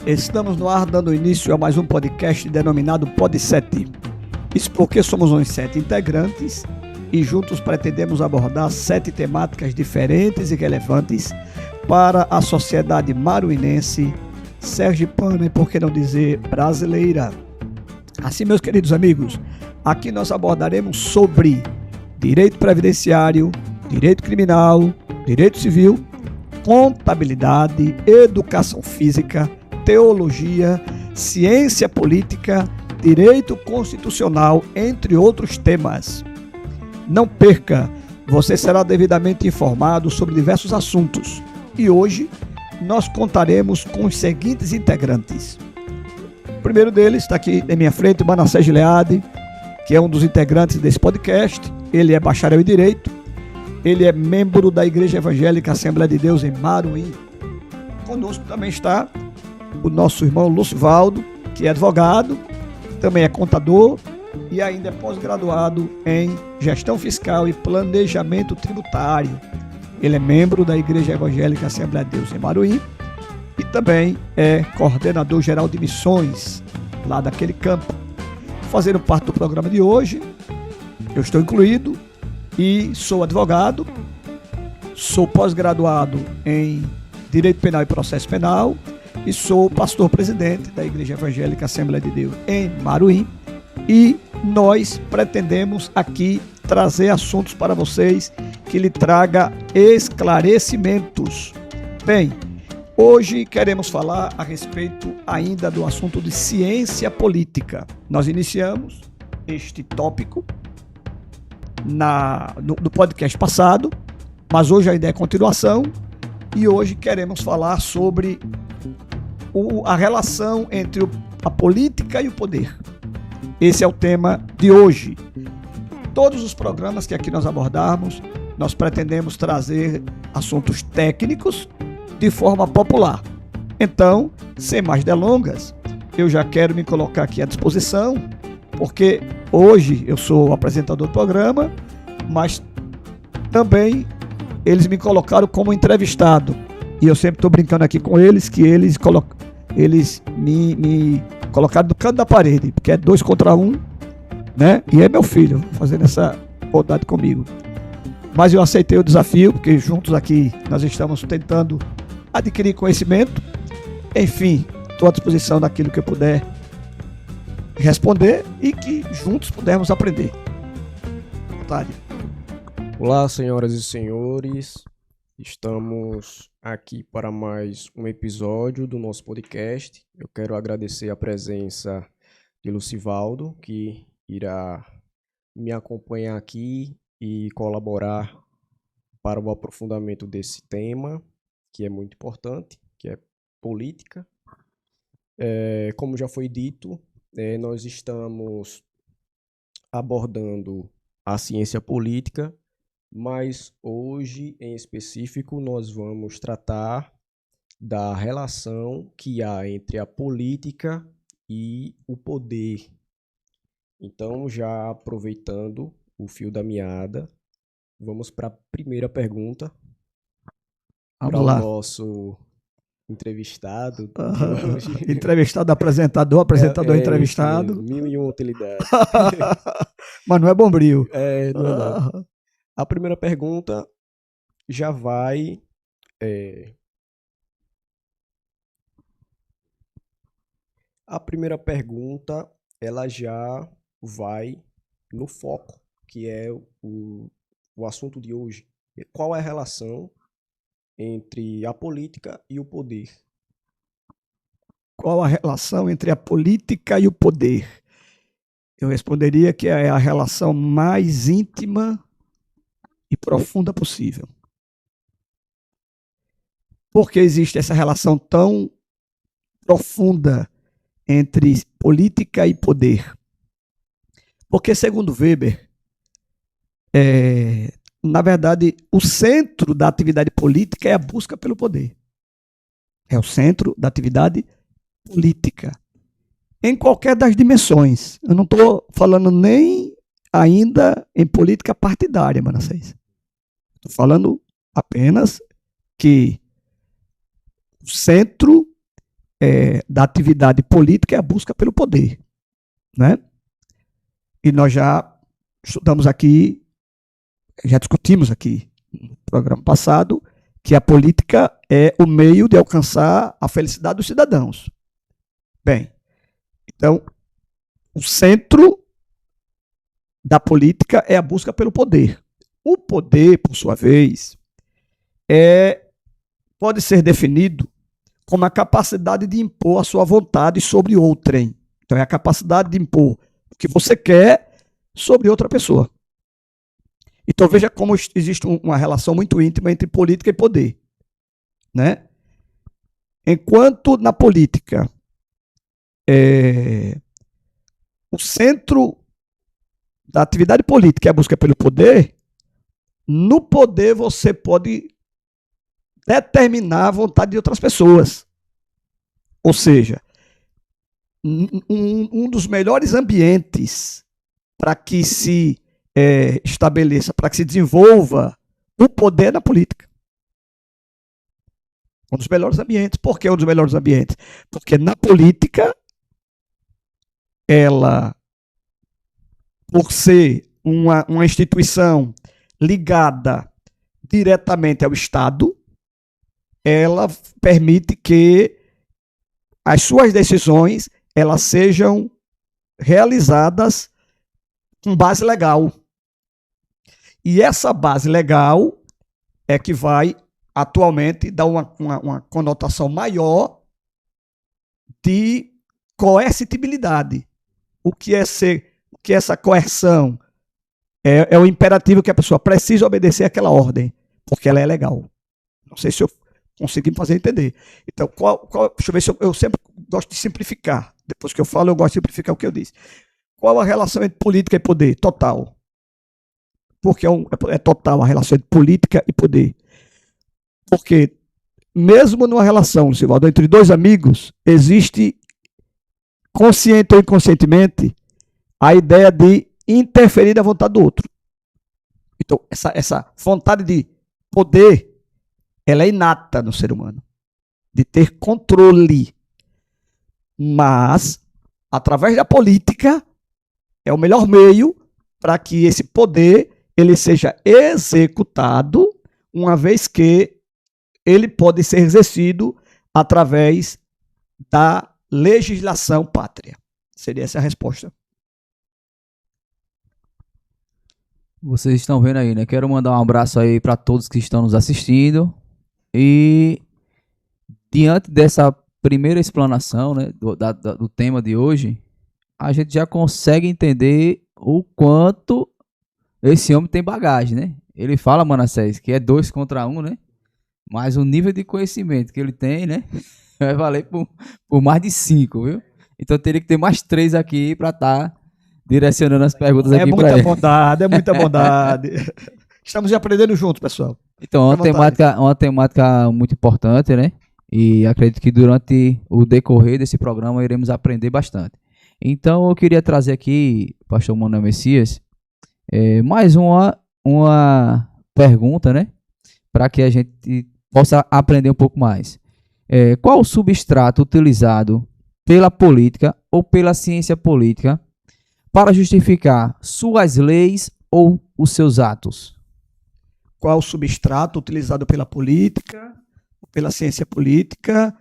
Estamos no ar dando início a mais um podcast denominado Pod 7. Isso porque somos uns 7 integrantes e juntos pretendemos abordar 7 temáticas diferentes e relevantes para a sociedade maruinense, sergipana e, por que não dizer, brasileira. Assim, meus queridos amigos, aqui nós abordaremos sobre direito previdenciário, direito criminal, direito civil, contabilidade, educação física, teologia, ciência política, direito constitucional, entre outros temas. Não perca, você será devidamente informado sobre diversos assuntos. E hoje nós contaremos com os seguintes integrantes. O primeiro deles está aqui em minha frente, o Manassés Gileade, que é um dos integrantes desse podcast. Ele é bacharel em Direito. Ele é membro da Igreja Evangélica Assembleia de Deus em Maruim. Conosco também está o nosso irmão Lucivaldo, que é advogado, também é contador e ainda é pós-graduado em Gestão Fiscal e Planejamento Tributário. Ele é membro da Igreja Evangélica Assembleia de Deus em Maruim e também é coordenador geral de missões lá daquele campo. Fazendo parte do programa de hoje, eu estou incluído e sou advogado, sou pós-graduado em Direito Penal e Processo Penal e sou pastor-presidente da Igreja Evangélica Assembleia de Deus em Maruim, e nós pretendemos aqui trazer assuntos para vocês que lhe traga esclarecimentos. Bem, hoje queremos falar a respeito ainda do assunto de ciência política. Nós iniciamos este tópico no podcast passado, mas hoje ainda é continuação e hoje queremos falar sobre a relação entre a política e o poder. Esse é o tema de hoje. Todos os programas que aqui nós abordarmos, nós pretendemos trazer assuntos técnicos de forma popular. Então, sem mais delongas, eu já quero me colocar aqui à disposição, porque hoje eu sou o apresentador do programa, mas também eles me colocaram como entrevistado. E eu sempre estou brincando aqui com eles, que eles me colocaram do canto da parede, porque é 2 contra 1, né? E é meu filho fazendo essa bondade comigo. Mas eu aceitei o desafio, porque juntos aqui nós estamos tentando adquirir conhecimento. Enfim, estou à disposição daquilo que eu puder responder e que juntos pudermos aprender. Vontade. Olá, senhoras e senhores. Estamos aqui para mais um episódio do nosso podcast. Eu quero agradecer a presença de Lucivaldo, que irá me acompanhar aqui e colaborar para o aprofundamento desse tema, que é muito importante, que é política. Como já foi dito, nós estamos abordando a ciência política, mas hoje, em específico, nós vamos tratar da relação que há entre a política e o poder. Então, já aproveitando o fio da meada, vamos para a primeira pergunta. Para o nosso entrevistado. Entrevistado, apresentador, entrevistado. Mil e uma utilidade. Mas não é bombril. Não é não. A primeira pergunta já vai... A primeira pergunta, ela já vai no foco, que é o assunto de hoje. Qual é a relação entre a política e o poder? Qual a relação entre a política e o poder? Eu responderia que é a relação mais íntima e profunda possível. Por que existe essa relação tão profunda entre política e poder? Porque, segundo Weber, na verdade, o centro da atividade política é a busca pelo poder. É o centro da atividade política. Em qualquer das dimensões. Eu não estou falando nem ainda em política partidária, Manassés. Estou falando apenas que o centro da atividade política é a busca pelo poder, né? E nós já estudamos aqui, já discutimos aqui no programa passado, que a política é o meio de alcançar a felicidade dos cidadãos. Bem, então, o centro da política é a busca pelo poder. O poder, por sua vez, pode ser definido como a capacidade de impor a sua vontade sobre outrem. Então, é a capacidade de impor o que você quer sobre outra pessoa. Então, veja como existe uma relação muito íntima entre política e poder, né? Enquanto na política o centro da atividade política é a busca pelo poder, no poder você pode determinar a vontade de outras pessoas. Ou seja, um dos melhores ambientes para que se estabeleça, para que se desenvolva o poder na política. Um dos melhores ambientes. Por que um dos melhores ambientes? Porque na política, ela, por ser uma instituição ligada diretamente ao Estado, ela permite que as suas decisões elas sejam realizadas com base legal. E essa base legal é que vai atualmente dar uma conotação maior de coercitibilidade. O que é essa coerção? É o imperativo que a pessoa precisa obedecer àquela ordem, porque ela é legal. Não sei se eu consegui me fazer entender. Então, deixa eu ver se eu sempre gosto de simplificar. Depois que eu falo, eu gosto de simplificar o que eu disse. Qual a relação entre política e poder? Total. Porque é total a relação entre política e poder. Porque mesmo numa relação, Lucivaldo, entre dois amigos, existe, consciente ou inconscientemente, a ideia de interferir na vontade do outro. Então, essa vontade de poder, ela é inata no ser humano, de ter controle. Mas, através da política, é o melhor meio para que esse poder ele seja executado, uma vez que ele pode ser exercido através da legislação pátria. Seria essa a resposta. Vocês estão vendo aí, né? Quero mandar um abraço aí para todos que estão nos assistindo. E diante dessa primeira explanação, né, do tema de hoje, a gente já consegue entender o quanto esse homem tem bagagem, né? Ele fala, Manassés, que é 2 contra 1, né? Mas o nível de conhecimento que ele tem, né? Vai valer por mais de 5, viu? Então teria que ter mais 3 aqui para estar direcionando as perguntas aqui para ele. É muita bondade. Estamos aprendendo juntos, pessoal. Então, uma temática muito importante, né? E acredito que durante o decorrer desse programa iremos aprender bastante. Então, eu queria trazer aqui, pastor Manuel Messias, mais uma pergunta, né? Para que a gente possa aprender um pouco mais. Qual o substrato utilizado pela política ou pela ciência política para justificar suas leis ou os seus atos? Qual o substrato utilizado pela política, pela ciência política,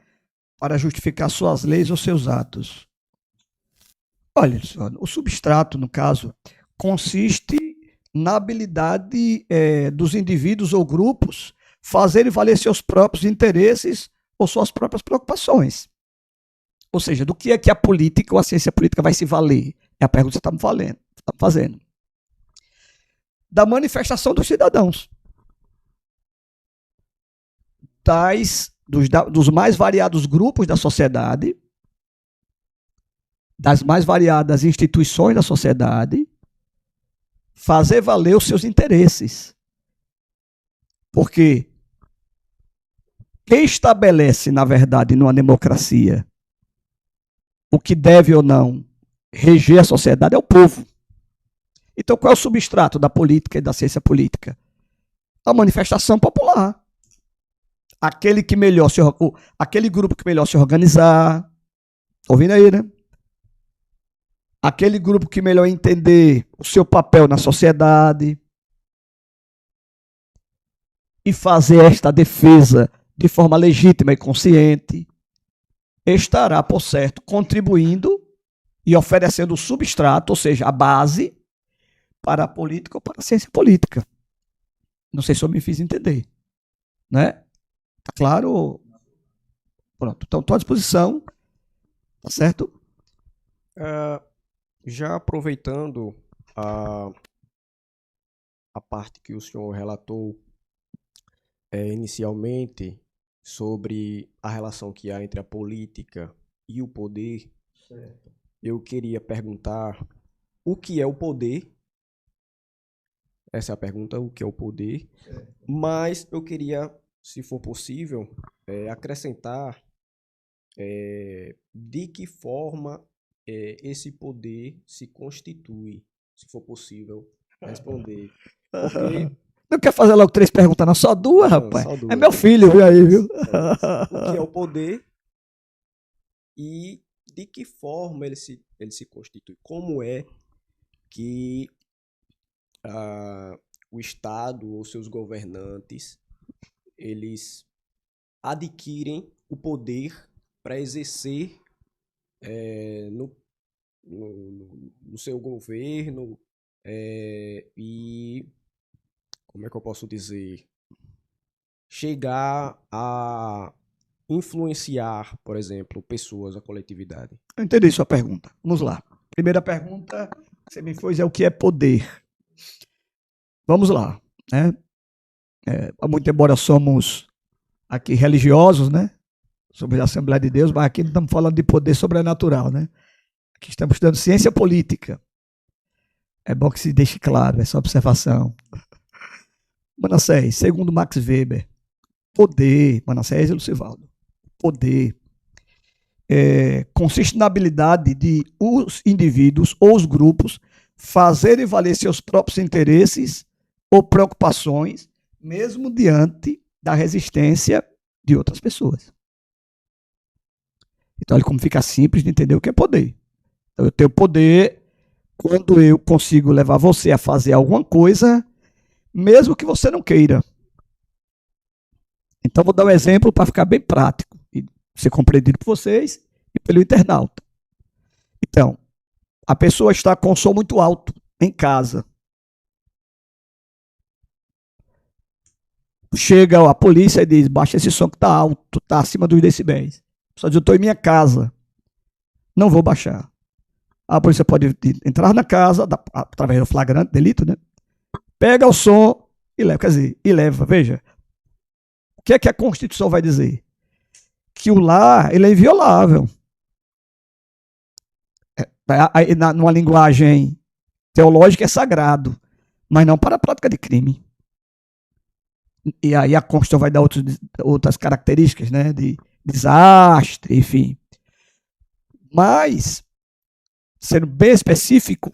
para justificar suas leis ou seus atos? Olha, o substrato, no caso, consiste na habilidade dos indivíduos ou grupos fazerem valer seus próprios interesses ou suas próprias preocupações. Ou seja, do que é que a política ou a ciência política vai se valer? É a pergunta que você está fazendo. Da manifestação dos cidadãos. Dos mais variados grupos da sociedade, das mais variadas instituições da sociedade, fazer valer os seus interesses. Porque quem estabelece, na verdade, numa democracia, o que deve ou não reger a sociedade é o povo. Então, qual é o substrato da política e da ciência política? A manifestação popular. aquele grupo que melhor se organizar. Tá ouvindo aí, né? Aquele grupo que melhor entender o seu papel na sociedade e fazer esta defesa de forma legítima e consciente, estará, por certo, contribuindo e oferecendo o substrato, ou seja, a base para a política ou para a ciência política. Não sei se eu me fiz entender. Né? Tá claro? Pronto. Então, estou à disposição. Tá certo? Já aproveitando a parte que o senhor relatou inicialmente sobre a relação que há entre a política e o poder, certo. Eu queria perguntar o que é o poder? Essa é a pergunta, o que é o poder? Certo. Mas eu queria, se for possível, acrescentar de que forma esse poder se constitui, se for possível responder. Porque... Não quer fazer logo 3 perguntas, não? Só 2, rapaz? Só 2. É meu filho, viu aí, viu? O que é o poder e de que forma ele se constitui? Como é que o Estado ou seus governantes, eles adquirem o poder para exercer no seu governo e, como é que eu posso dizer, chegar a influenciar, por exemplo, pessoas, a coletividade? Eu entendi sua pergunta. Vamos lá. Primeira pergunta que você me fez é o que é poder. Vamos lá. Né? Muito embora somos aqui religiosos, né? Sobre a Assembleia de Deus, mas aqui não estamos falando de poder sobrenatural, né? Aqui estamos estudando ciência política. É bom que se deixe claro essa observação. Manassés, segundo Max Weber, poder, Manassés e Lucivaldo, poder consiste na habilidade de os indivíduos ou os grupos fazerem valer seus próprios interesses ou preocupações, mesmo diante da resistência de outras pessoas. Então, olha como fica simples de entender o que é poder. Então, eu tenho poder quando eu consigo levar você a fazer alguma coisa, mesmo que você não queira. Então, vou dar um exemplo para ficar bem prático e ser compreendido por vocês e pelo internauta. Então, a pessoa está com som muito alto em casa. Chega a polícia e diz, baixa esse som que está alto, está acima dos decibéis. Só diz, eu estou em minha casa, não vou baixar. A polícia pode entrar na casa, através do flagrante delito, né? Pega o som e leva, quer dizer, veja. O que é que a Constituição vai dizer? Que o lar, ele é inviolável. Numa linguagem teológica é sagrado, mas não para a prática de crime. E aí a Constituição vai dar outras características, né, de desastre, enfim. Mas, sendo bem específico,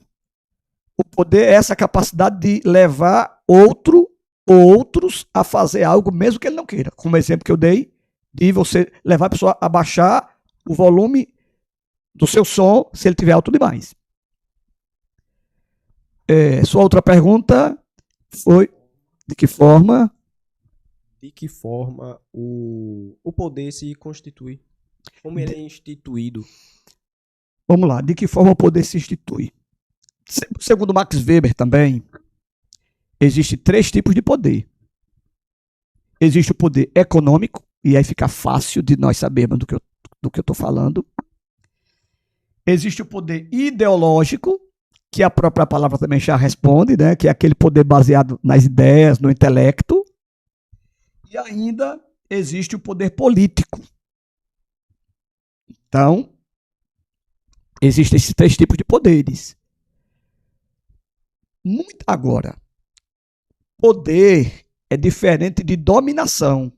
o poder é essa capacidade de levar outros a fazer algo, mesmo que ele não queira. Como exemplo que eu dei, de você levar a pessoa a baixar o volume do seu som, se ele tiver alto demais. Sua outra pergunta foi de que forma... De que forma o poder se constitui? Como ele é instituído? Vamos lá, de que forma o poder se institui? Segundo Max Weber também, existem 3 tipos de poder. Existe o poder econômico, e aí fica fácil de nós sabermos do que eu estou falando. Existe o poder ideológico, que a própria palavra também já responde, né? Que é aquele poder baseado nas ideias, no intelecto. E ainda existe o poder político. Então, existem esses 3 tipos de poderes. Muito agora, poder é diferente de dominação.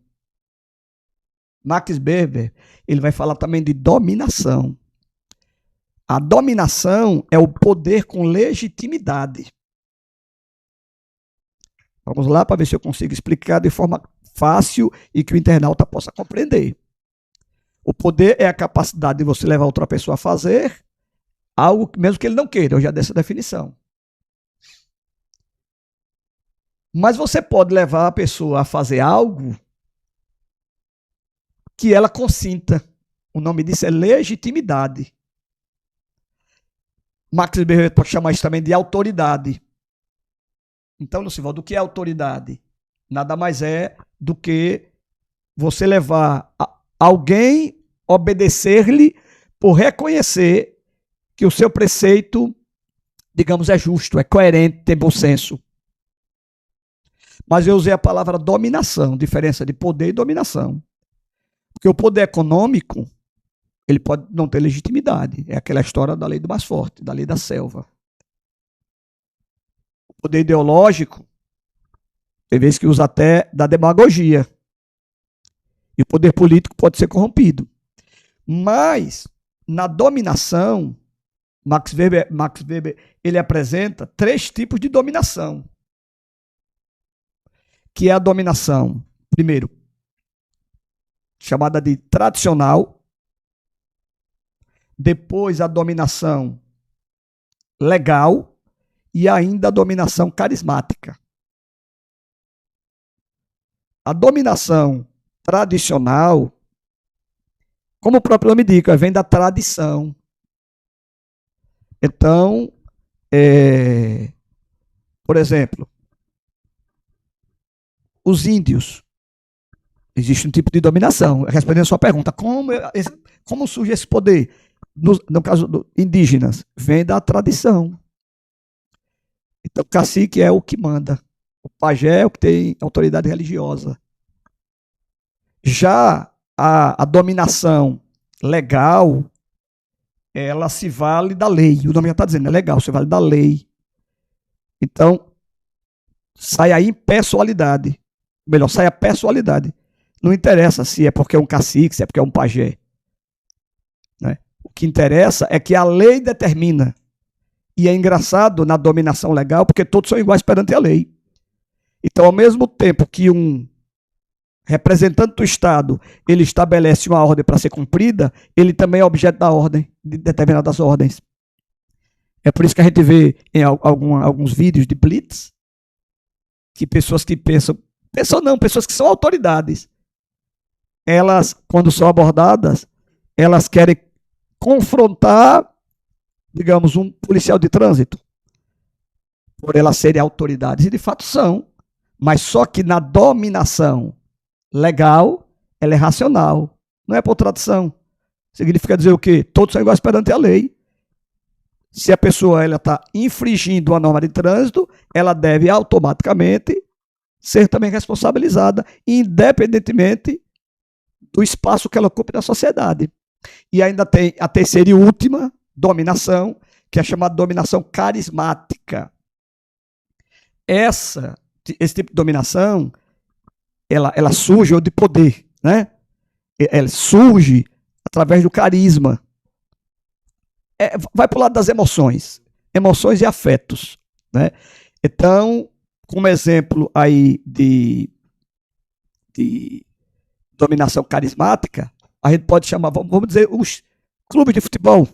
Max Weber, ele vai falar também de dominação. A dominação é o poder com legitimidade. Vamos lá para ver se eu consigo explicar de forma fácil e que o internauta possa compreender. O poder é a capacidade de você levar outra pessoa a fazer algo mesmo que ele não queira. Eu já dei essa definição. Mas você pode levar a pessoa a fazer algo que ela consinta. O nome disso é legitimidade. Max Weber pode chamar isso também de autoridade. Então, Lucivaldo, o que é autoridade? Nada mais é do que você levar alguém a obedecer-lhe por reconhecer que o seu preceito, digamos, é justo, é coerente, tem bom senso. Mas eu usei a palavra dominação, diferença de poder e dominação. Porque o poder econômico, ele pode não ter legitimidade. É aquela história da lei do mais forte, da lei da selva. O poder ideológico, tem vezes que usa até da demagogia. E o poder político pode ser corrompido. Mas, na dominação, Max Weber ele apresenta 3 tipos de dominação. Que é a dominação, primeiro, chamada de tradicional. Depois a dominação legal e ainda a dominação carismática. A dominação tradicional, como o próprio nome indica, vem da tradição. Então, por exemplo, os índios, existe um tipo de dominação. Respondendo a sua pergunta, como surge esse poder? No caso dos indígenas, vem da tradição. Então, o cacique é o que manda. O pajé é o que tem autoridade religiosa. Já a dominação legal, ela se vale da lei. O nome já está dizendo, é legal, se vale da lei. Então, sai a impessoalidade. Melhor, sai a pessoalidade. Não interessa se é porque é um cacique, se é porque é um pajé. Né? O que interessa é que a lei determina. E é engraçado na dominação legal, porque todos são iguais perante a lei. Então, ao mesmo tempo que um representante do Estado, ele estabelece uma ordem para ser cumprida, ele também é objeto da ordem, de determinadas ordens. É por isso que a gente vê em alguns vídeos de blitz, que pessoas que pessoas que são autoridades, elas, quando são abordadas, elas querem confrontar, digamos, um policial de trânsito, por elas serem autoridades, e de fato são, mas só que na dominação legal, ela é racional, não é por tradição. Significa dizer o quê? Todos são iguais perante a lei. Se a pessoa está infringindo uma norma de trânsito, ela deve automaticamente ser também responsabilizada, independentemente do espaço que ela ocupe na sociedade. E ainda tem a terceira e última dominação, que é chamada dominação carismática. Esse tipo de dominação, ela surge de poder, né? Ela surge através do carisma. Vai para o lado das emoções e afetos, né? Então, como exemplo aí de dominação carismática, a gente pode chamar, vamos dizer, os clubes de futebol.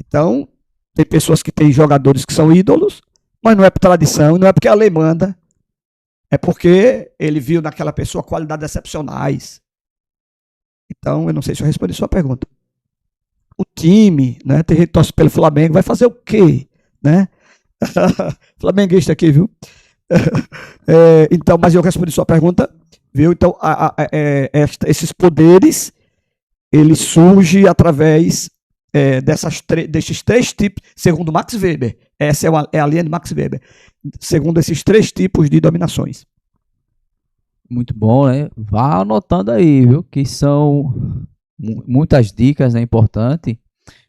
Então, tem pessoas que têm jogadores que são ídolos, mas não é por tradição, não é porque a lei manda, é porque ele viu naquela pessoa qualidades excepcionais. Então, eu não sei se eu respondi a sua pergunta. O time, né? Tem gente que torce pelo Flamengo, vai fazer o quê? Né? Flamenguista aqui, viu? Então, mas eu respondi a sua pergunta, viu? Então, esses poderes, eles surgem através desses 3 tipos, segundo Max Weber. Essa é a linha de Max Weber. Segundo esses 3 tipos de dominações. Muito bom, né? Vá anotando aí, viu? Que são muitas dicas, né? Importantes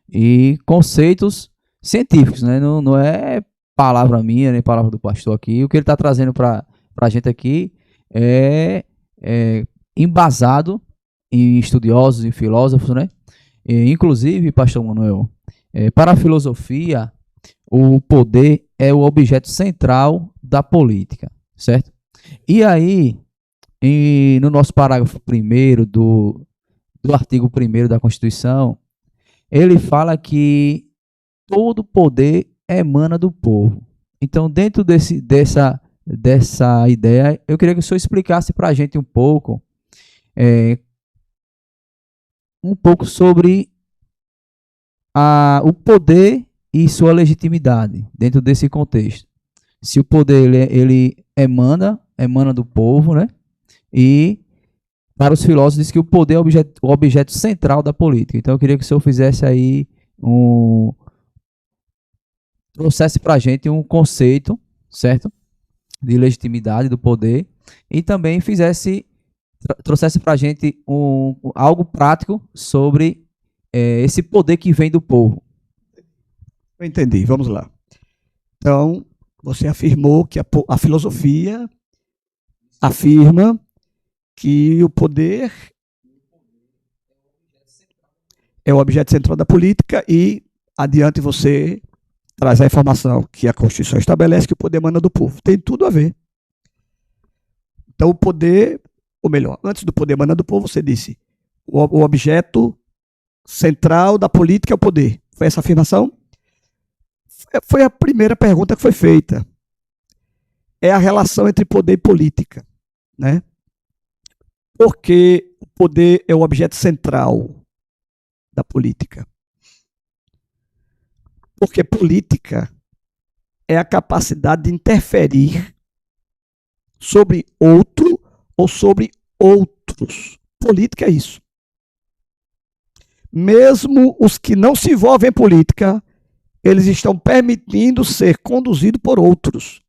e conceitos científicos, né? Não é palavra minha, nem palavra do pastor aqui. O que ele está trazendo para a gente aqui é embasado em estudiosos e filósofos, né? Inclusive, pastor Manuel, para a filosofia, o poder é o objeto central da política, certo? E aí, no nosso parágrafo 1º do artigo 1º da Constituição, ele fala que todo poder emana do povo. Então, dentro dessa ideia, eu queria que o senhor explicasse para a gente um pouco sobre o poder e sua legitimidade dentro desse contexto. Se o poder ele emana do povo, né? E para os filósofos diz que o poder é o objeto central da política. Então eu queria que o senhor fizesse aí trouxesse para a gente um conceito, certo? De legitimidade do poder e também trouxesse para a gente algo prático sobre esse poder que vem do povo. Eu entendi, vamos lá. Então, você afirmou que a filosofia afirma que o poder é o objeto central da política e adiante você traz a informação que a Constituição estabelece que o poder emana do povo. Tem tudo a ver. Então o poder, ou melhor, antes do poder emana do povo, você disse o objeto central da política é o poder. Foi essa afirmação? Foi a primeira pergunta que foi feita. É a relação entre poder e política, né? Porque o poder é o objeto central da política. Porque política é a capacidade de interferir sobre outro ou sobre outros. Política é isso. Mesmo os que não se envolvem em política, eles estão permitindo ser conduzidos por outros.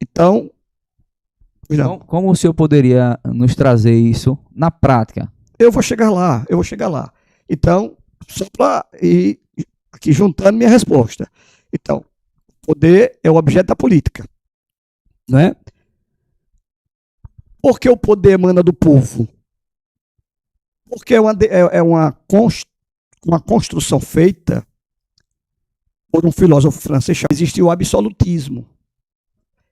Então, como o senhor poderia nos trazer isso na prática? Eu vou chegar lá. Então, só para ir aqui juntando minha resposta. Então, poder é o objeto da política, não é? Por que o poder emana do povo? Porque é uma construção feita por um filósofo francês. Existiu o absolutismo,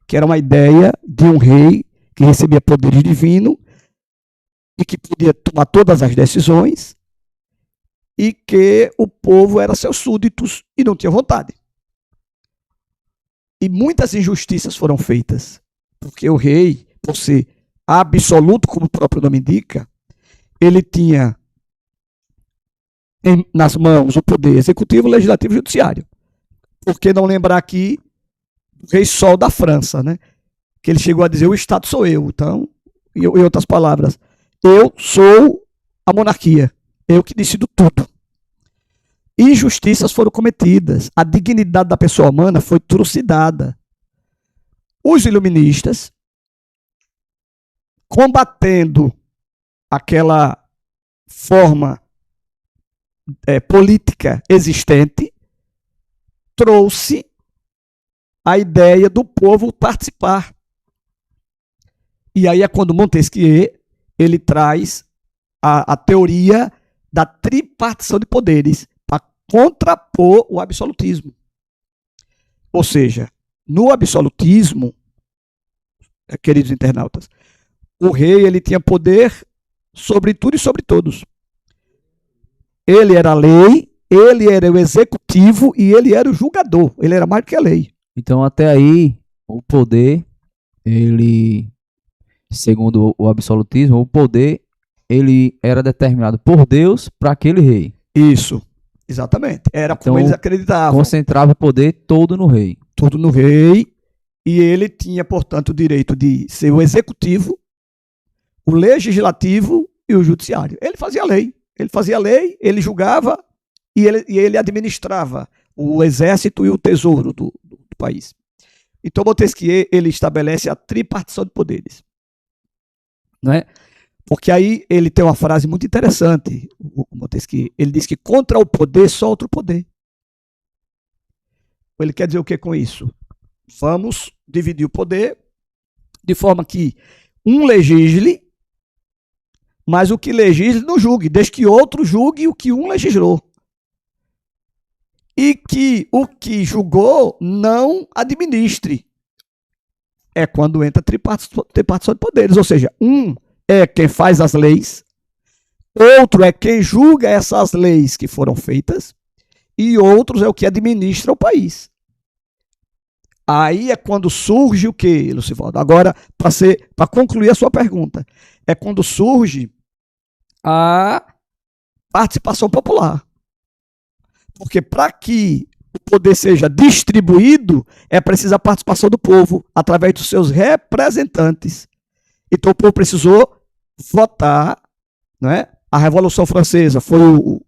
que era uma ideia de um rei que recebia poderes divinos e que podia tomar todas as decisões e que o povo era seus súditos e não tinha vontade. E muitas injustiças foram feitas, porque o rei, por ser absoluto, como o próprio nome indica, ele tinha nas mãos o poder executivo, legislativo e judiciário. Por que não lembrar aqui do rei Sol da França, né? Que ele chegou a dizer, o Estado sou eu. Então, em outras palavras, eu sou a monarquia, eu que decido tudo. Injustiças foram cometidas, a dignidade da pessoa humana foi trucidada. Os iluministas, combatendo aquela forma política existente, trouxe a ideia do povo participar. E aí é quando Montesquieu ele traz a teoria da tripartição de poderes para contrapor o absolutismo. Ou seja, no absolutismo, queridos internautas, o rei ele tinha poder sobre tudo e sobre todos. Ele era a lei, ele era o executivo e ele era o julgador. Ele era mais do que a lei. Então, até aí, o poder, ele, segundo o absolutismo, o poder, ele era determinado por Deus para aquele rei. Isso, exatamente. Era então, como eles acreditavam. Concentrava o poder todo no rei. Tudo no rei. E ele tinha, portanto, o direito de ser o executivo, o legislativo e o judiciário. Ele fazia a lei. Ele julgava e ele administrava o exército e o tesouro do país. Então, Montesquieu, ele estabelece a tripartição de poderes. Não é? Porque aí ele tem uma frase muito interessante, o Montesquieu. Ele diz que contra o poder só outro poder. Ele quer dizer o que com isso? Vamos dividir o poder de forma que um legisle, mas o que legisle não julgue, desde que outro julgue o que um legislou. e que o que julgou não administre. É quando entra a tripartição de poderes, ou seja, um é quem faz as leis, outro é quem julga essas leis que foram feitas, e outros é o que administra o país. Aí é quando surge o quê, Lucivaldo? Agora, para concluir a sua pergunta, é quando surge a participação popular. Porque para que o poder seja distribuído, é preciso a participação do povo, através dos seus representantes. Então o povo precisou votar, né? A Revolução Francesa foi o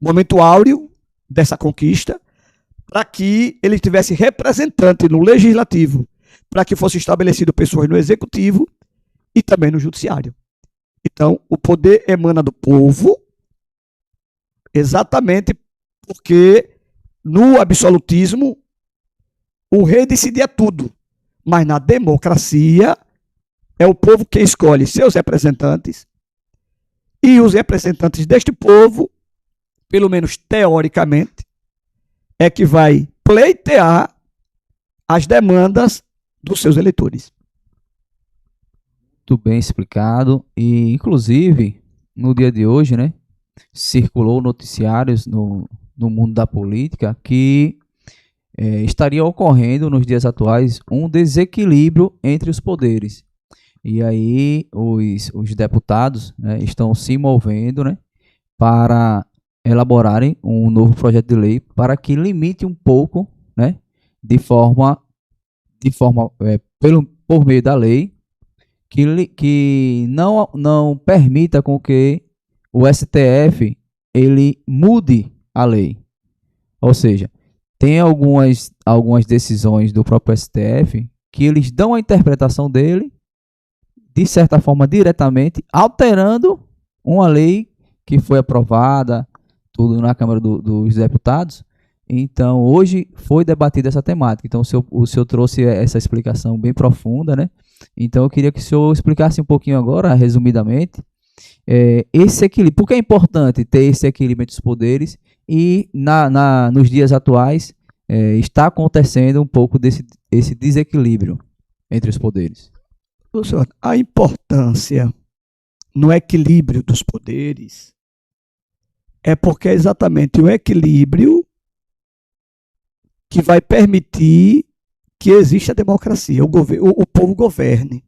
momento áureo dessa conquista, para que ele tivesse representante no legislativo, para que fosse estabelecido pessoas no executivo e também no judiciário. Então, o poder emana do povo, exatamente porque no absolutismo o rei decidia tudo, mas na democracia é o povo que escolhe seus representantes, e os representantes deste povo, pelo menos teoricamente, é que vai pleitear as demandas dos seus eleitores. Muito bem explicado. E, inclusive, no dia de hoje, né, circulou noticiários no mundo da política que estaria ocorrendo nos dias atuais um desequilíbrio entre os poderes. E aí os deputados, né, estão se movendo, né, para elaborarem um novo projeto de lei para que limite um pouco, né, por meio da lei, que não permita com que o STF ele mude a lei. Ou seja, tem algumas decisões do próprio STF que eles dão a interpretação dele, de certa forma, diretamente, alterando uma lei que foi aprovada, tudo na Câmara dos Deputados. Então, hoje foi debatida essa temática. Então, o senhor trouxe essa explicação bem profunda, né? Então, eu queria que o senhor explicasse um pouquinho agora, resumidamente, esse equilíbrio. Por que é importante ter esse equilíbrio entre os poderes e, nos dias atuais, está acontecendo um pouco esse desequilíbrio entre os poderes? Senhor, a importância no equilíbrio dos poderes é porque é exatamente o equilíbrio que vai permitir que exista a democracia, o povo governe.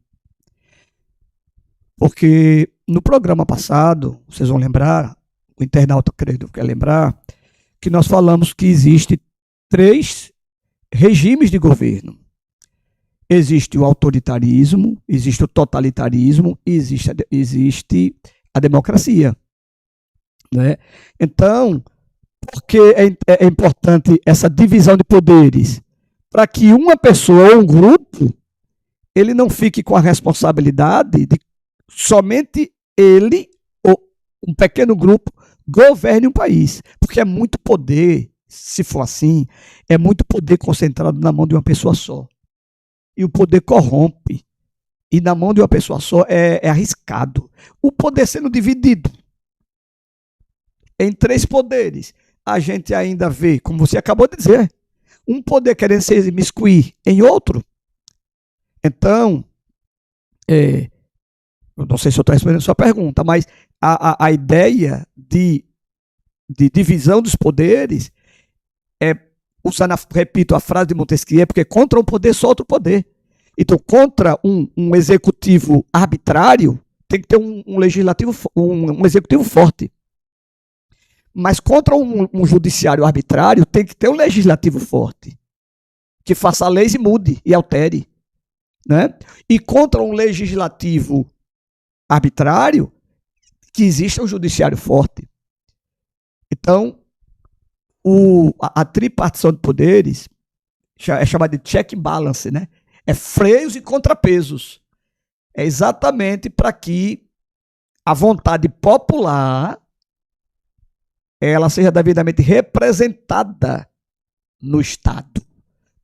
Porque no programa passado, vocês vão lembrar, o internauta creio que quer lembrar, que nós falamos que existe 3 regimes de governo. Existe o autoritarismo, existe o totalitarismo e existe a democracia. Né? Então, por que é importante essa divisão de poderes? Para que uma pessoa ou um grupo, ele não fique com a responsabilidade de somente ele ou um pequeno grupo governe um país. Porque é muito poder, se for assim, é muito poder concentrado na mão de uma pessoa só. E o poder corrompe. E na mão de uma pessoa só é arriscado. O poder sendo dividido em 3 poderes, a gente ainda vê, como você acabou de dizer, um poder querendo se imiscuir em outro. Então, eu não sei se eu estou respondendo a sua pergunta, mas a ideia de divisão dos poderes é, repito a frase de Montesquieu, porque contra um poder só outro poder. Então, contra um executivo arbitrário, tem que ter um legislativo, um executivo forte. Mas contra um judiciário arbitrário, tem que ter um legislativo forte, que faça leis e mude e altere. Né? E contra um legislativo arbitrário, que exista um judiciário forte. Então, a tripartição de poderes é chamada de check and balance, né? É freios e contrapesos. É exatamente para que a vontade popular ela seja devidamente representada no Estado.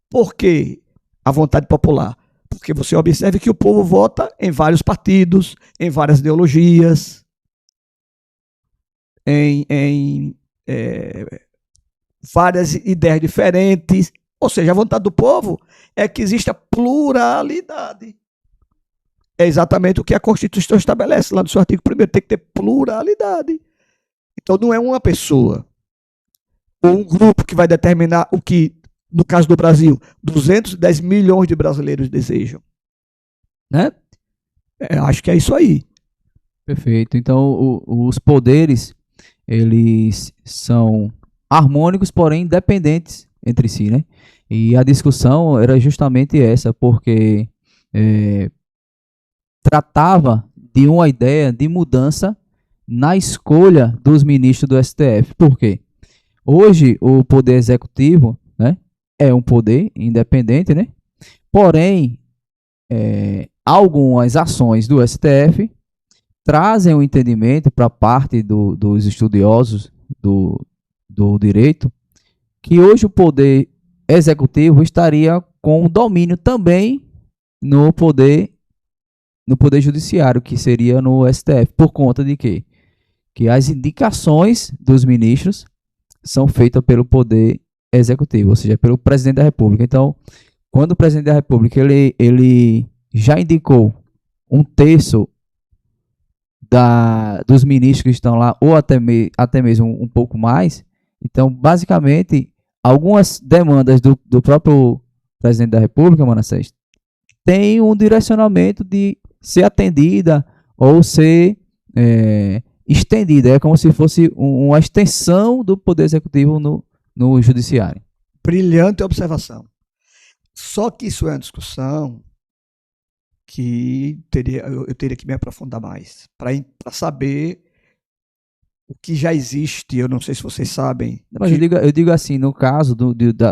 Por que a vontade popular? Porque você observa que o povo vota em vários partidos, em várias ideologias, em várias ideias diferentes. Ou seja, a vontade do povo é que exista pluralidade. É exatamente o que a Constituição estabelece lá no seu artigo 1º, tem que ter pluralidade. Então não é uma pessoa ou um grupo que vai determinar o que, no caso do Brasil, 210 milhões de brasileiros desejam. Né? Acho que é isso aí. Perfeito. Então, os poderes, eles são harmônicos, porém independentes entre si, né? E a discussão era justamente essa, porque tratava de uma ideia de mudança na escolha dos ministros do STF. Por quê? Hoje, o poder executivo, né, é um poder independente, né? Porém, algumas ações do STF trazem um entendimento para parte dos estudiosos do direito que hoje o poder executivo estaria com domínio também no poder judiciário, que seria no STF, por conta de quê? Que as indicações dos ministros são feitas pelo poder executivo, ou seja, pelo presidente da República. Então, quando o presidente da República ele já indicou 1/3 dos ministros que estão lá, ou até mesmo um pouco mais, então, basicamente, algumas demandas do próprio presidente da República, Manassés, tem um direcionamento de ser atendida ou ser estendida. É como se fosse uma extensão do poder executivo no judiciário. Brilhante observação. Só que isso é uma discussão que eu teria que me aprofundar mais para saber o que já existe. Eu não sei se vocês sabem. Mas eu digo assim, no caso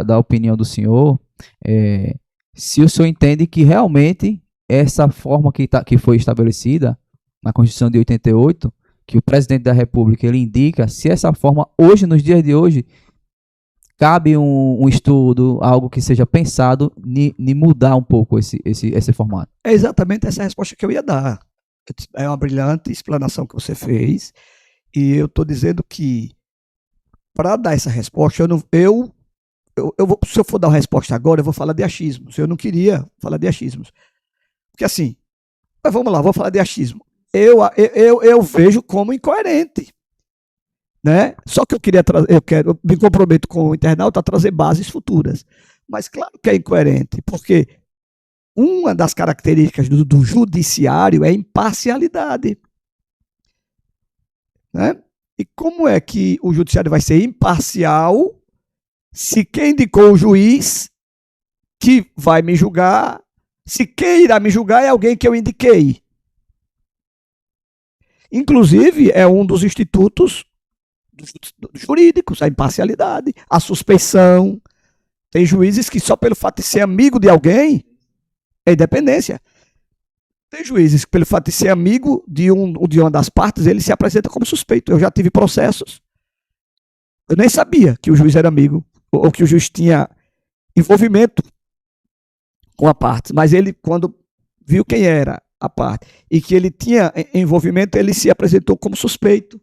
da opinião do senhor, se o senhor entende que realmente essa forma que foi estabelecida na Constituição de 88, que o presidente da República ele indica, se essa forma hoje, nos dias de hoje, cabe um estudo, algo que seja pensado em mudar um pouco esse formato. É exatamente essa resposta que eu ia dar. É uma brilhante explanação que você fez, e eu estou dizendo que, para dar essa resposta, se eu for dar uma resposta agora, eu vou falar de achismos. Eu não queria falar de achismos. Porque assim, mas vamos lá, vou falar de achismo. Eu vejo como incoerente. Né? Só que eu me comprometo com o internauta a trazer bases futuras. Mas claro que é incoerente, porque uma das características do judiciário é a imparcialidade. Né? E como é que o judiciário vai ser imparcial se quem indicou o juiz que vai me julgar, se quem irá me julgar é alguém que eu indiquei? Inclusive, é um dos institutos jurídicos, a imparcialidade, a suspeição. Tem juízes que só pelo fato de ser amigo de alguém é independência. Tem juízes que pelo fato de ser amigo de uma das partes, ele se apresenta como suspeito. Eu já tive processos. Eu nem sabia que o juiz era amigo ou que o juiz tinha envolvimento com a parte, mas ele, quando viu quem era a parte e que ele tinha envolvimento, ele se apresentou como suspeito.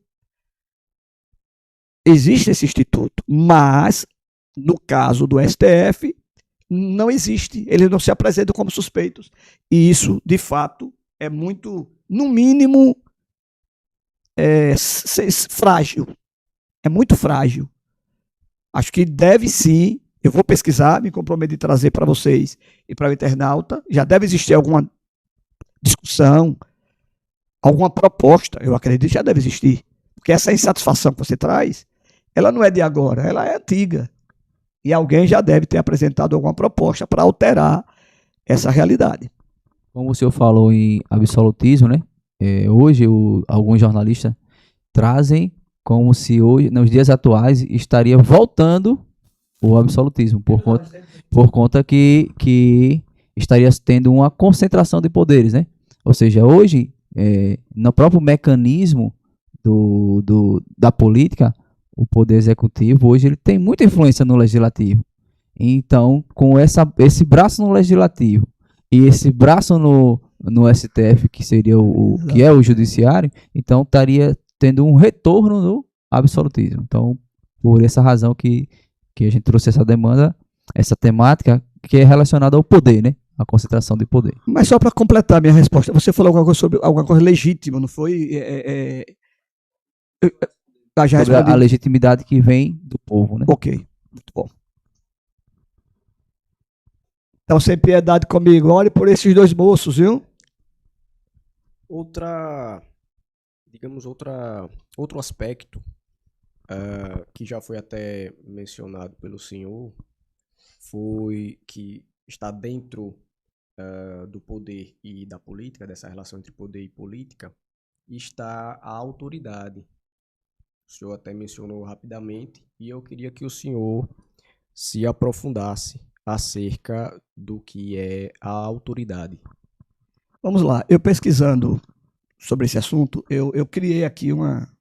Existe esse instituto, mas no caso do STF não existe, eles não se apresentam como suspeitos, e isso de fato é muito, no mínimo, frágil, é muito frágil. Acho que deve sim, eu vou pesquisar, me comprometo de trazer para vocês e para o internauta, já deve existir alguma discussão, alguma proposta, eu acredito que já deve existir, porque essa insatisfação que você traz, ela não é de agora, ela é antiga. E alguém já deve ter apresentado alguma proposta para alterar essa realidade. Como o senhor falou em absolutismo, né? Hoje alguns jornalistas trazem como se hoje, nos dias atuais, estaria voltando o absolutismo, por conta que estaria tendo uma concentração de poderes, né? Ou seja, hoje, no próprio mecanismo da política, o poder executivo hoje ele tem muita influência no legislativo. Então, com esse braço no legislativo e esse braço no STF, que seria que é o judiciário, então estaria tendo um retorno no absolutismo. Então, por essa razão que que a gente trouxe essa demanda, essa temática que é relacionada ao poder, né? A concentração de poder. Mas só para completar a minha resposta, você falou alguma coisa sobre alguma coisa legítima, não foi? Já Sobre respondi. a legitimidade que vem do povo, né? Ok, muito bom. Então, sem piedade comigo, olhe por esses dois moços, viu? Outro aspecto que já foi até mencionado pelo senhor foi que está dentro do poder e da política, dessa relação entre poder e política, está a autoridade. O senhor até mencionou rapidamente e eu queria que o senhor se aprofundasse acerca do que é a autoridade. Vamos lá, eu pesquisando sobre esse assunto, eu criei aqui uma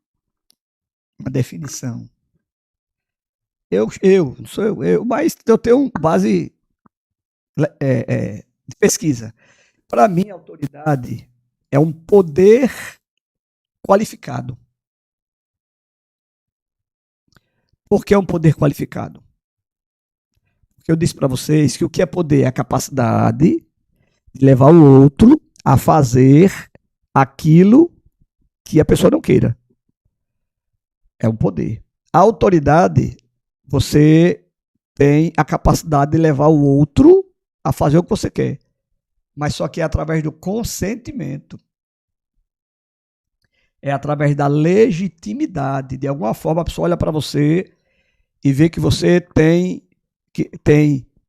definição. Não sou eu, mas eu tenho uma base de pesquisa. Para mim, a autoridade é um poder qualificado. Por que é um poder qualificado? Porque eu disse para vocês que o que é poder é a capacidade de levar o outro a fazer aquilo que a pessoa não queira. É um poder. A autoridade, você tem a capacidade de levar o outro a fazer o que você quer, mas só que é através do consentimento. É através da legitimidade. De alguma forma, a pessoa olha para você e vê que você tem,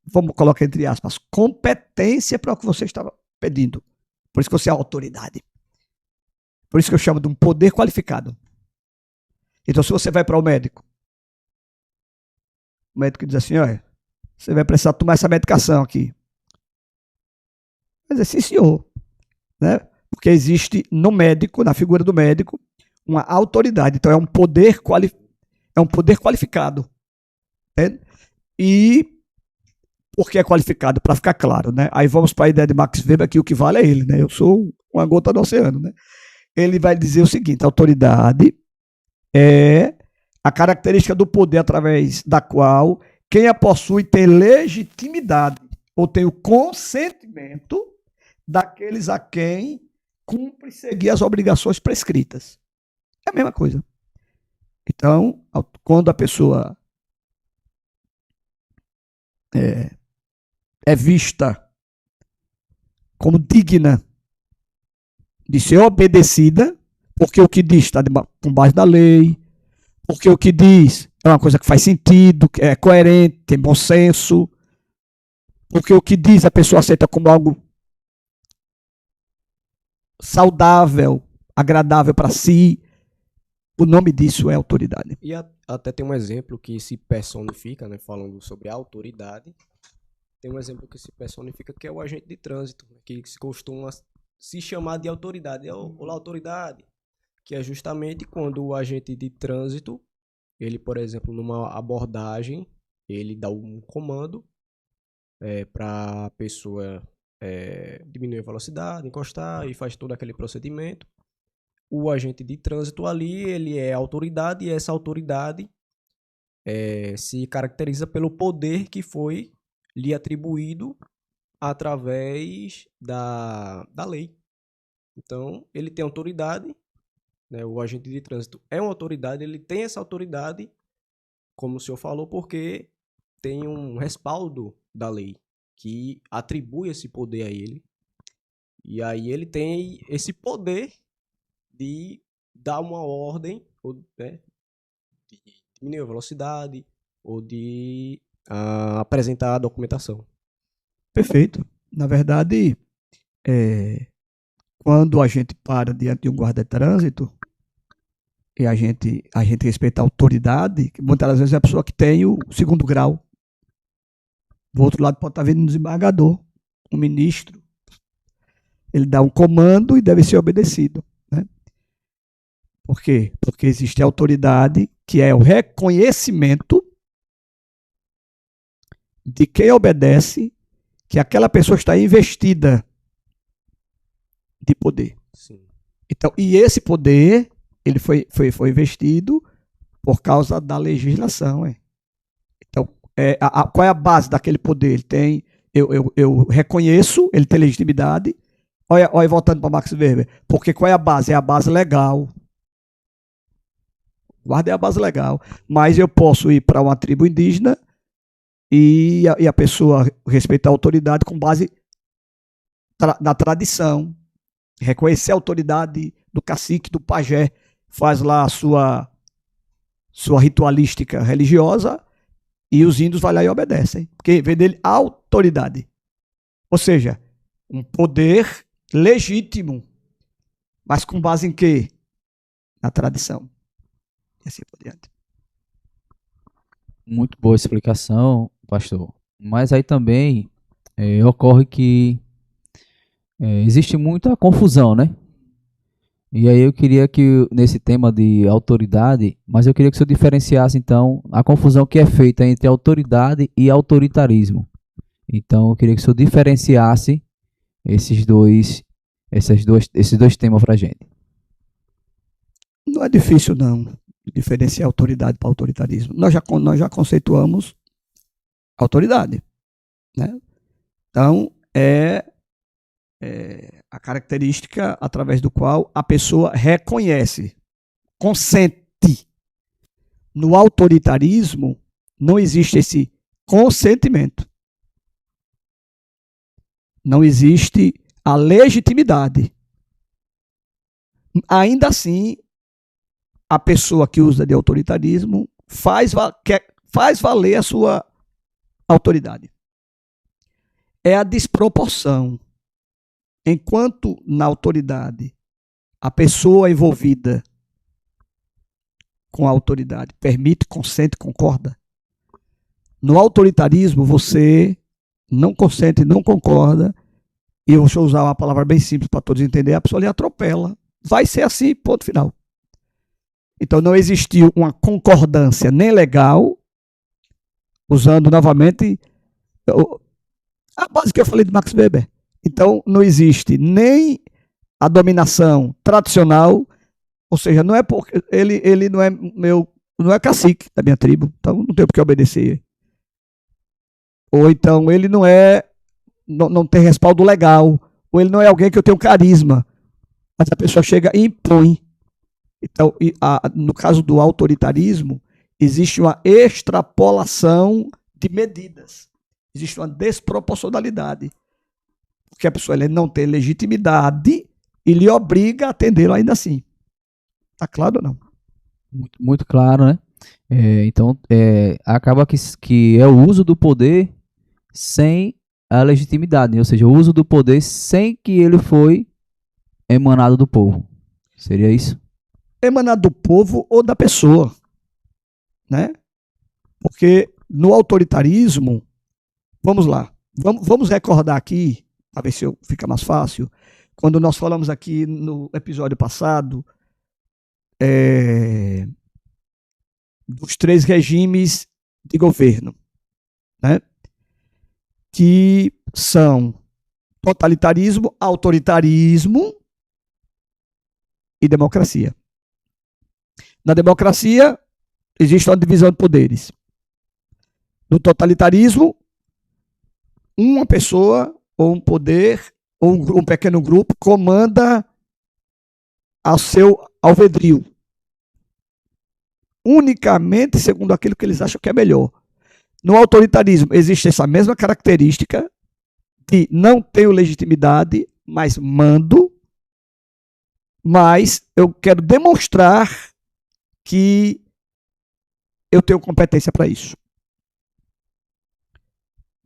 vamos colocar entre aspas, competência para o que você estava pedindo. Por isso que você é autoridade. Por isso que eu chamo de um poder qualificado. Então, se você vai para o médico diz assim, olha, você vai precisar tomar essa medicação aqui. Mas é sim, senhor. Né? Porque existe no médico, na figura do médico, uma autoridade. Então, é um poder qualificado. Entende? E por que é qualificado? Para ficar claro. Né? Aí vamos para a ideia de Max Weber, que o que vale é ele. Né? Eu sou uma gota do oceano. Né? Ele vai dizer o seguinte, a autoridade é a característica do poder através da qual quem a possui tem legitimidade ou tem o consentimento daqueles a quem cumpre seguir as obrigações prescritas. É a mesma coisa. Então, quando a pessoa é vista como digna de ser obedecida, porque o que diz está com base na lei, porque o que diz é uma coisa que faz sentido, que é coerente, tem bom senso, porque o que diz a pessoa aceita como algo saudável, agradável para si, o nome disso é autoridade. E até tem um exemplo que se personifica, né, falando sobre autoridade, tem um exemplo que se personifica que é o agente de trânsito, que se costuma se chamar de autoridade. Olá, autoridade. Que é justamente quando o agente de trânsito, ele, por exemplo, numa abordagem, ele dá um comando para a pessoa diminuir a velocidade, encostar e faz todo aquele procedimento. O agente de trânsito ali, ele é autoridade e essa autoridade se caracteriza pelo poder que foi lhe atribuído através da lei. Então, ele tem autoridade, né? O agente de trânsito é uma autoridade, ele tem essa autoridade, como o senhor falou, porque tem um respaldo da lei que atribui esse poder a ele. E aí ele tem esse poder de dar uma ordem, ou, né, de diminuir a velocidade, ou de apresentar a documentação. Perfeito. Na verdade, quando a gente para diante de um guarda de trânsito e a gente respeita a autoridade, que muitas das vezes é a pessoa que tem o segundo grau. Do outro lado pode estar vindo um desembargador, um ministro. Ele dá um comando e deve ser obedecido. Né? Por quê? Porque existe a autoridade, que é o reconhecimento de quem obedece, que aquela pessoa está investida de poder. Sim. Então, e esse poder, ele foi investido por causa da legislação. Então, Qual é a base daquele poder? Ele tem, eu reconheço, ele tem legitimidade. Olha, voltando para Max Weber. Porque qual é a base? É a base legal. Guarda é a base legal. Mas eu posso ir para uma tribo indígena e a pessoa respeitar a autoridade com base na tradição. Reconhecer a autoridade do cacique, do pajé. Faz lá a sua ritualística religiosa e os índios vão lá e obedecem. Porque vem dele a autoridade. Ou seja, um poder legítimo. Mas com base em quê? Na tradição. E assim por diante. Muito boa explicação, pastor. Mas aí também ocorre que existe muita confusão, né? E aí eu queria que, nesse tema de autoridade, mas eu queria que o senhor diferenciasse, então, a confusão que é feita entre autoridade e autoritarismo. Então, eu queria que o senhor diferenciasse esses dois temas para a gente. Não é difícil, não, diferenciar autoridade para autoritarismo. Nós já conceituamos autoridade, né? Então, a característica através do qual a pessoa reconhece, consente. No autoritarismo, não existe esse consentimento. Não existe a legitimidade. Ainda assim, a pessoa que usa de autoritarismo faz valer a sua autoridade. É a desproporção. Enquanto na autoridade a pessoa envolvida com a autoridade permite, consente, concorda, no autoritarismo você não consente, não concorda, e eu vou usar uma palavra bem simples para todos entenderem, a pessoa lhe atropela. Vai ser assim, ponto final. Então não existiu uma concordância nem legal, usando novamente a base que eu falei de Max Weber. Então não existe nem a dominação tradicional, ou seja, não é porque ele não é cacique da minha tribo, então não tenho por que obedecer. Ou então ele não tem respaldo legal, ou ele não é alguém que eu tenho carisma, mas a pessoa chega e impõe. Então, no caso do autoritarismo, existe uma extrapolação de medidas, existe uma desproporcionalidade, porque a pessoa não tem legitimidade e lhe obriga a atendê-lo ainda assim. Está claro ou não? Muito, muito claro, né? Então, acaba que é o uso do poder sem a legitimidade, né? Ou seja, o uso do poder sem que ele foi emanado do povo. Seria isso? Emanado do povo ou da pessoa, né? Porque no autoritarismo, vamos lá, vamos recordar aqui, para ver se fica mais fácil, quando nós falamos aqui no episódio passado dos 3 regimes de governo, né? Que são totalitarismo, autoritarismo e democracia. Na democracia, existe uma divisão de poderes. No totalitarismo, uma pessoa ou um poder ou um pequeno grupo comanda a seu alvedrio, unicamente segundo aquilo que eles acham que é melhor. No autoritarismo existe essa mesma característica de não tenho legitimidade, mas mando, mas eu quero demonstrar que eu tenho competência para isso.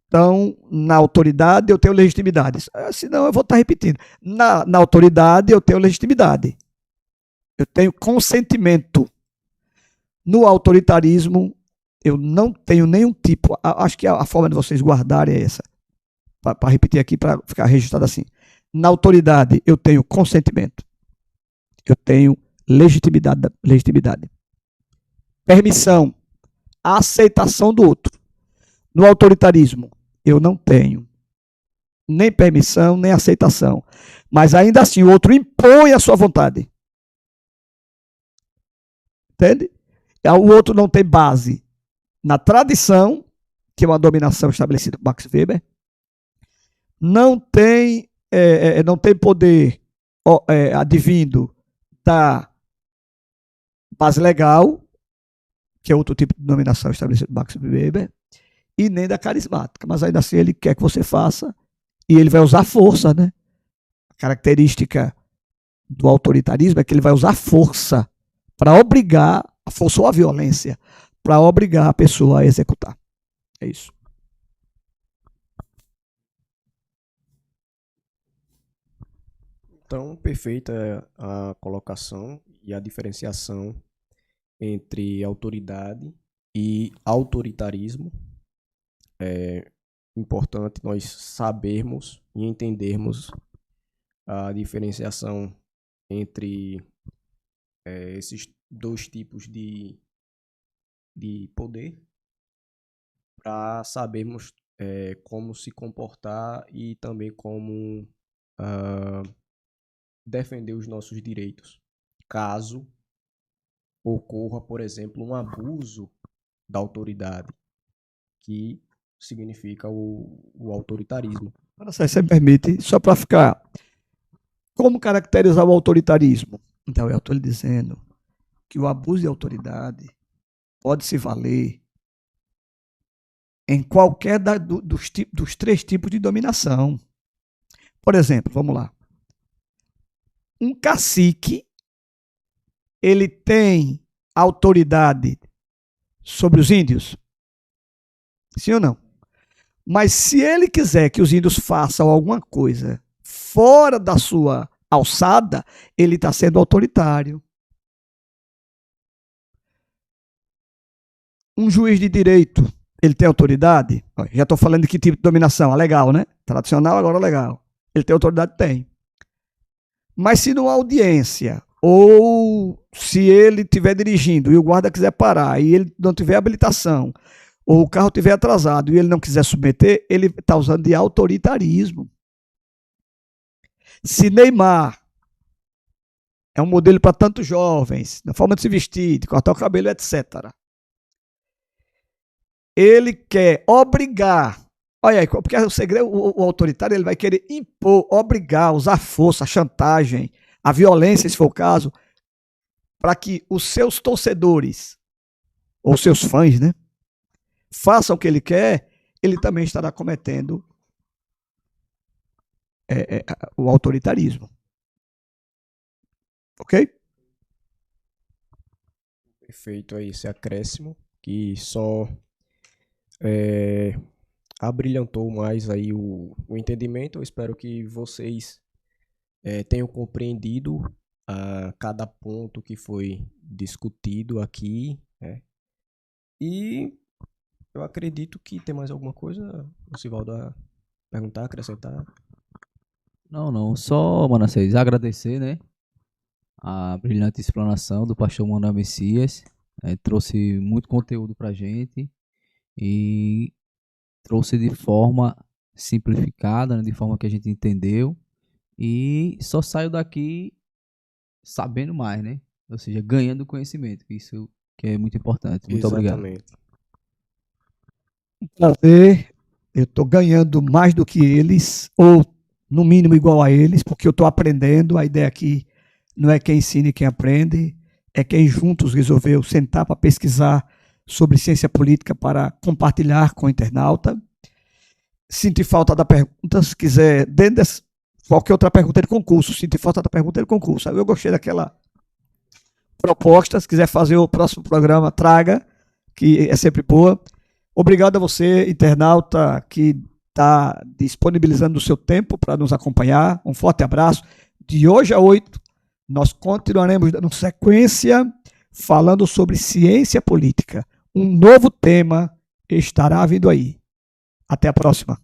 Então, na autoridade eu tenho legitimidade. Senão eu vou estar repetindo. Na autoridade eu tenho legitimidade. Eu tenho consentimento. No autoritarismo eu não tenho nenhum tipo. Acho que a forma de vocês guardarem é essa. Para repetir aqui, para ficar registrado assim. Na autoridade eu tenho consentimento. Eu tenho legitimidade. Permissão. A aceitação do outro. No autoritarismo eu não tenho nem permissão, nem aceitação. Mas ainda assim o outro impõe a sua vontade. Entende? O outro não tem base na tradição que é uma dominação estabelecida por Max Weber, não tem poder advindo da base legal, que é outro tipo de dominação estabelecida por Max Weber, e nem da carismática, mas ainda assim ele quer que você faça, e ele vai usar força, né? A característica do autoritarismo é que ele vai usar força para obrigar, a força ou a violência, para obrigar a pessoa a executar. É isso. Então, perfeita a colocação e a diferenciação entre autoridade e autoritarismo. É importante nós sabermos e entendermos a diferenciação entre esses dois tipos de poder, para sabermos como se comportar e também como defender os nossos direitos, caso ocorra, por exemplo, um abuso da autoridade, que significa o autoritarismo. Agora, se você me permite, só para ficar. Como caracterizar o autoritarismo? Então, eu estou lhe dizendo que o abuso de autoridade pode se valer em qualquer dos três tipos de dominação. Por exemplo, vamos lá. Um cacique, ele tem autoridade sobre os índios? Sim ou não? Mas se ele quiser que os índios façam alguma coisa fora da sua alçada, ele está sendo autoritário. Um juiz de direito, ele tem autoridade? Já estou falando de que tipo de dominação? A legal, né? Tradicional, agora legal. Ele tem autoridade? Tem. Mas se numa audiência, ou se ele estiver dirigindo e o guarda quiser parar e ele não tiver habilitação, ou o carro estiver atrasado e ele não quiser submeter, ele está usando de autoritarismo. Se Neymar é um modelo para tantos jovens, na forma de se vestir, de cortar o cabelo, etc., ele quer obrigar, olha aí, porque o segredo, o autoritário, ele vai querer impor, obrigar, usar força, a chantagem, a violência, se for o caso, para que os seus torcedores, ou seus fãs, né, façam o que ele quer, ele também estará cometendo o autoritarismo. Ok? Perfeito, é esse acréscimo que só abrilhantou mais aí o entendimento. Eu espero que vocês tenham compreendido cada ponto que foi discutido aqui, né? E eu acredito que tem mais alguma coisa, Sivaldo, a perguntar, acrescentar. Não, só, Manassés, agradecer, né, a brilhante explanação do pastor Manuel Messias, trouxe muito conteúdo pra gente e trouxe de forma simplificada, né, de forma que a gente entendeu, e só saio daqui sabendo mais, né, ou seja, ganhando conhecimento, isso que é muito importante. Muito obrigado. Exatamente. Prazer, eu estou ganhando mais do que eles, ou no mínimo igual a eles, porque eu estou aprendendo. A ideia aqui não é quem ensina e quem aprende, é quem juntos resolveu sentar para pesquisar sobre ciência política para compartilhar com o internauta. Senti falta da pergunta, se quiser, dentro dessa, qualquer outra pergunta de concurso, senti falta da pergunta de concurso. Eu gostei daquela proposta, se quiser fazer o próximo programa, traga, que é sempre boa. Obrigado a você, internauta, que está disponibilizando o seu tempo para nos acompanhar. Um forte abraço. De hoje a 8, nós continuaremos dando sequência falando sobre ciência política. Um novo tema estará vindo aí. Até a próxima.